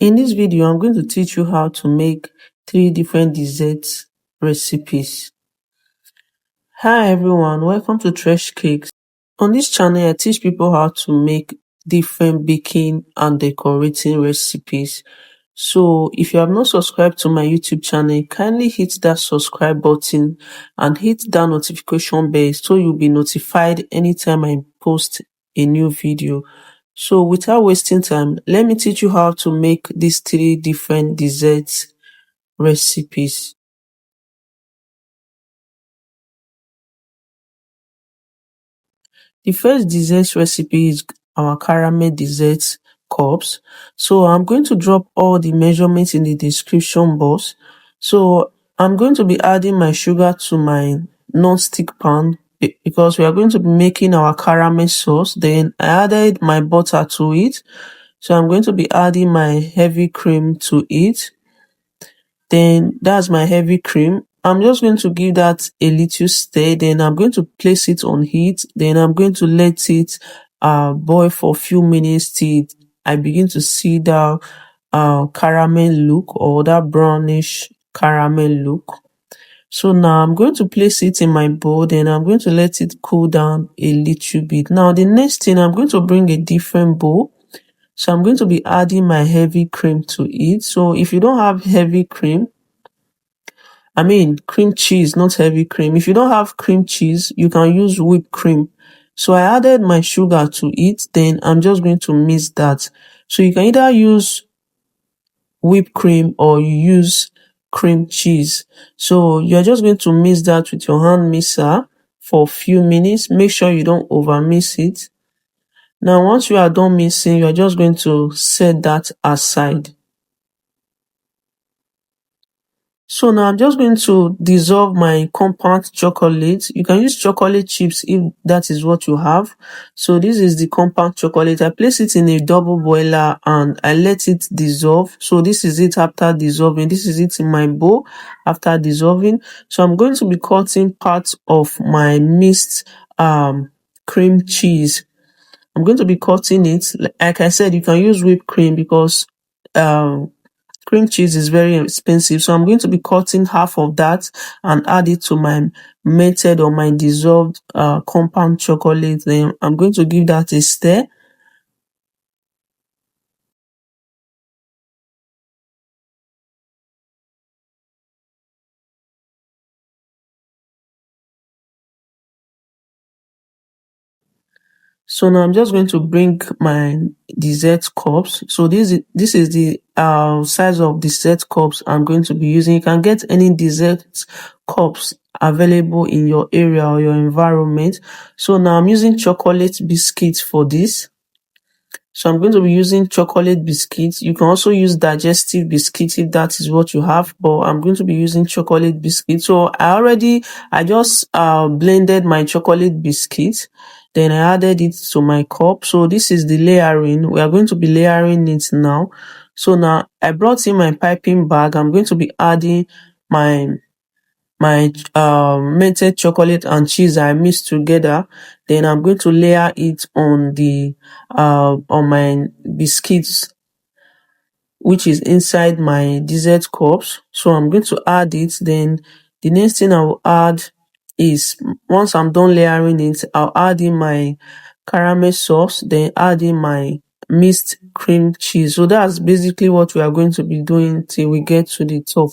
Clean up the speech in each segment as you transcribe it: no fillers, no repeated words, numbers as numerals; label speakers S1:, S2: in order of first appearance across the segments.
S1: In this video, I'm going to teach you how to make 3 different dessert recipes. Hi everyone, welcome to Trash Cakes. On this channel, I teach people how to make different baking and decorating recipes. So if you have not subscribed to my YouTube channel, kindly hit that subscribe button and hit that notification bell so you'll be notified anytime I post a new video. So without wasting time, let me teach you how to make these 3 different dessert recipes. The first dessert recipe is our caramel dessert cups. So I'm going to drop all the measurements in the description box. So I'm going to be adding my sugar to my non-stick pan because we are going to be making our caramel sauce. Then I added my butter to it. So I'm going to be adding my heavy cream to it. Then that's my heavy cream. I'm just going to give that a little stir. Then I'm going to place it on heat. Then I'm going to let it boil for a few minutes till I begin to see that caramel look or that brownish caramel look. So now I'm going to place it in my bowl. Then I'm going to let it cool down a little bit. Now the next thing, I'm going to bring a different bowl. So I'm going to be adding my heavy cream to it. So if you don't have heavy cream, cream cheese, not heavy cream. If you don't have cream cheese, you can use whipped cream. So I added my sugar to it. Then I'm just going to mix that. So you can either use whipped cream or you use cream cheese. So you're just going to mix that with your hand mixer for a few minutes. Make sure you don't over mix it. Now, once you are done mixing, you're just going to set that aside. So now I'm just going to dissolve my compound chocolate. You can use chocolate chips if that is what you have. So this is the compound chocolate. I place it in a double boiler and I let it dissolve. So this is it after dissolving. This is it in my bowl after dissolving. So I'm going to be cutting parts of my mixed cream cheese. I'm going to be cutting it. Like I said, you can use whipped cream because cream cheese is very expensive. So I'm going to be cutting half of that and add it to my melted or my dissolved compound chocolate. Then I'm going to give that a stir. So now I'm just going to bring my dessert cups. So this is the size of dessert cups I'm going to be using. You can get any dessert cups available in your area or your environment. So now I'm using chocolate biscuits for this. So I'm going to be using chocolate biscuits. You can also use digestive biscuits if that is what you have, but I'm going to be using chocolate biscuits. So I just blended my chocolate biscuits. Then I added it to my cup. So this is the layering. We are going to be layering it now. So now I brought in my piping bag. I'm going to be adding my melted chocolate and cheese I mixed together. Then I'm going to layer it on the on my biscuits, which is inside my dessert cups. So I'm going to add it. Then the next thing I will add is, once I'm done layering it, I'll add in my caramel sauce, then add in my mixed cream cheese. So that's basically what we are going to be doing till we get to the top.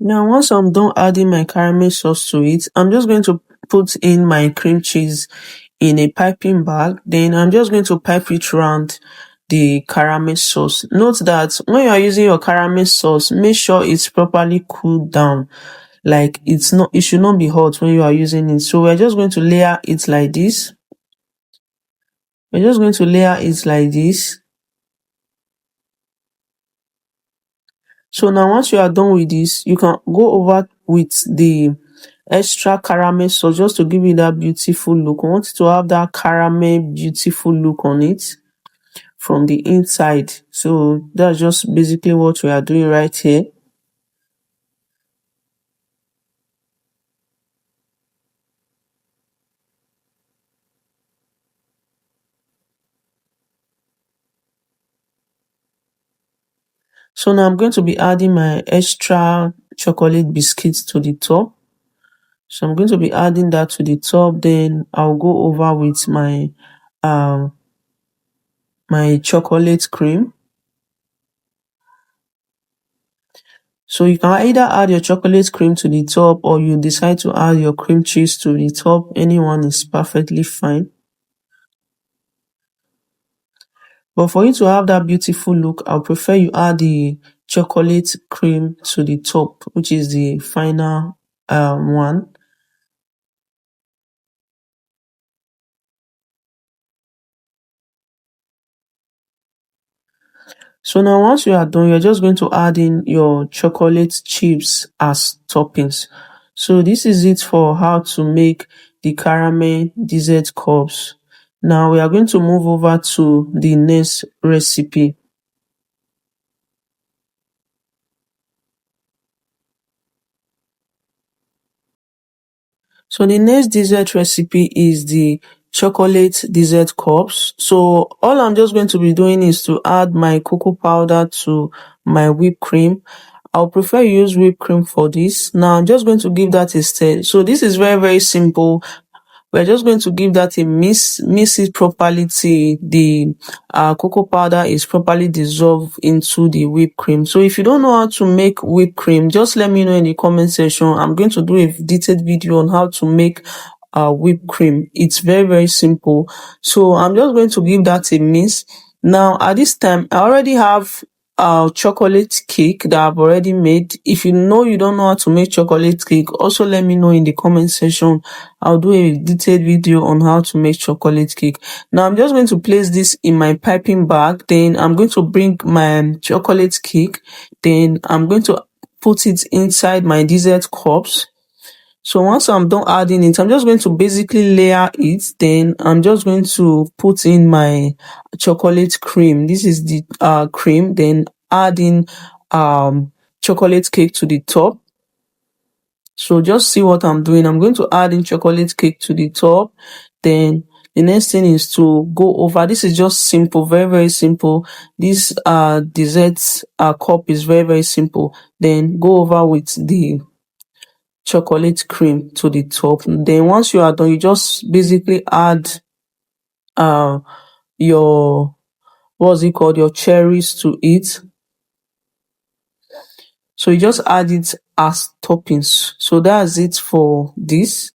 S1: Now, once I'm done adding my caramel sauce to it, I'm just going to put in my cream cheese in a piping bag. Then I'm just going to pipe it around the caramel sauce. Note that when you are using your caramel sauce, make sure it's properly cooled down. Like it should not be hot when you are using it. So we're just going to layer it like this. We're just going to layer it like this. So now once you are done with this, you can go over with the extra caramel sauce just to give you that beautiful look. I want it to have that caramel beautiful look on it from the inside. So that's just basically what we are doing right here. So now I'm going to be adding my extra chocolate biscuits to the top. So I'm going to be adding that to the top. Then I'll go over with um my chocolate cream. So you can either add your chocolate cream to the top, or you decide to add your cream cheese to the top. Anyone is perfectly fine. But for you to have that beautiful look, I'll prefer you add the chocolate cream to the top, which is the final one. So now once you are done, you're just going to add in your chocolate chips as toppings. So this is it for how to make the caramel dessert cups. Now we are going to move over to the next recipe. So the next dessert recipe is the chocolate dessert cups. So all I'm just going to be doing is to add my cocoa powder to my whipped cream. I'll prefer use whipped cream for this. Now I'm just going to give that a stir. So this is very, very simple. We're just going to give that a mix it properly till the cocoa powder is properly dissolved into the whipped cream. So if you don't know how to make whipped cream, just let me know in the comment section. I'm going to do a detailed video on how to make whipped cream. It's very, very simple. So I'm just going to give that a mix. Now at this time, I already have chocolate cake that I've already made. If you know you don't know how to make chocolate cake, also let me know in the comment section. I'll do a detailed video on how to make chocolate cake. Now I'm just going to place this in my piping bag. Then I'm going to bring my chocolate cake. Then I'm going to put it inside my dessert cups. So once I'm done adding it, I'm just going to basically layer it. Then I'm just going to put in my chocolate cream. This is the cream. Then add in chocolate cake to the top. So just see what I'm doing. I'm going to add in chocolate cake to the top. Then the next thing is to go over. This is just simple, very, very simple. This dessert cup is very, very simple. Then go over with the chocolate cream to the top. Then once you are done, you just basically add uh your what's it called, your cherries to it. So you just add it as toppings. So that's it for this.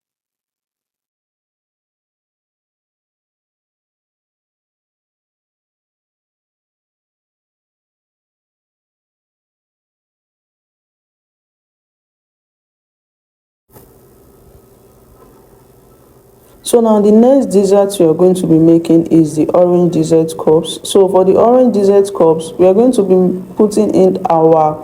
S1: So now the next dessert we are going to be making is the orange dessert cups. So for the orange dessert cups, we are going to be putting in our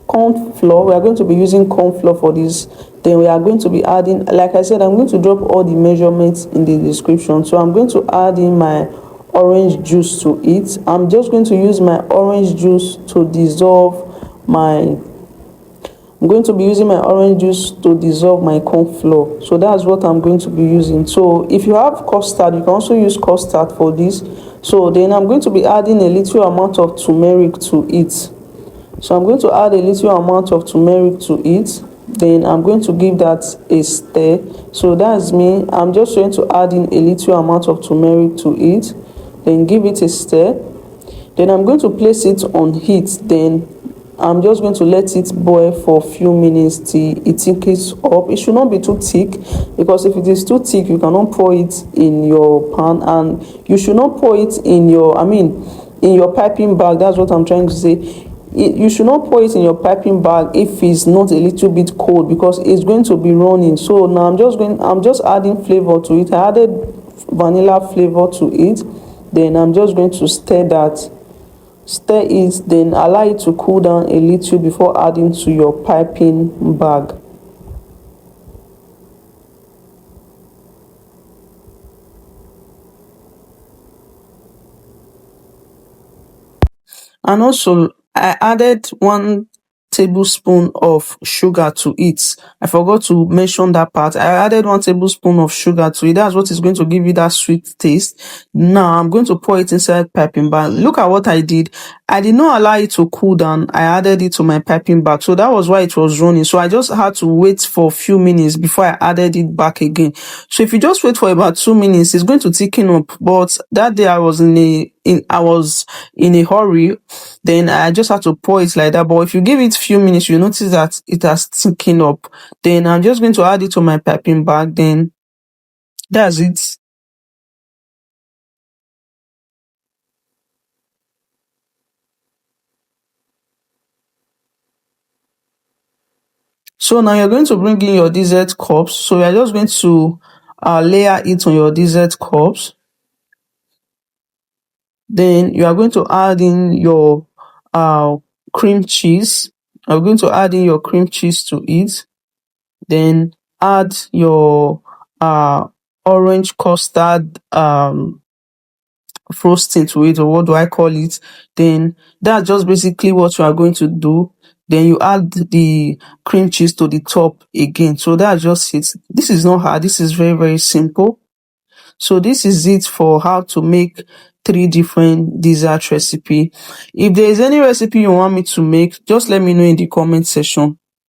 S1: corn flour. We are going to be using corn flour for this. Then we are going to be adding, like I said, I'm going to drop all the measurements in the description. So I'm going to add in my orange juice to it. I'm just going to use my orange juice to dissolve my I'm going to be using my orange juice to dissolve my corn flour. So that's what I'm going to be using. So if you have custard, you can also use custard for this. So then I'm going to be adding a little amount of turmeric to it. So I'm going to add a little amount of turmeric to it. Then I'm going to give that a stir. So that's me. I'm just going to add in a little amount of turmeric to it. Then give it a stir. Then I'm going to place it on heat. Then I'm just going to let it boil for a few minutes till it thickens up. It should not be too thick, because if it is too thick, you cannot pour it in your pan, and you should not pour it in your, in your piping bag. That's what I'm trying to say. You should not pour it in your piping bag if it's not a little bit cold, because it's going to be running. So now I'm just adding flavor to it. I added vanilla flavor to it. Then I'm just going to stir that Stir it, then allow it to cool down a little before adding to your piping bag. And also, I added 1 tablespoon of sugar to it. I forgot to mention that part. I added 1 tablespoon of sugar to it. That's what is going to give you that sweet taste. Now I'm going to pour it inside piping bag. Look at what I did. I did not allow it to cool down. I added it to my piping bag. So that was why it was running. So I just had to wait for a few minutes before I added it back again. So if you just wait for about 2 minutes, it's going to thicken up. But that day I was in a hurry, then I just had to pour it like that. But if you give it few minutes, you notice that it has thickened up. Then I'm just going to add it to my piping bag. Then that's it. So now you're going to bring in your dessert cups. So you're just going to layer it on your dessert cups. Then you are going to add in your uh, cream cheese. You're going to add in your cream cheese to it. Then add your uh, orange custard frosting to it, or what do I call it. Then that's just basically what you are going to do. Then you add the cream cheese to the top again. So that's just it. This is not hard. This is very, very simple. So this is it for how to make 3 different dessert recipe. If there is any recipe you want me to make, just let me know in the comment section.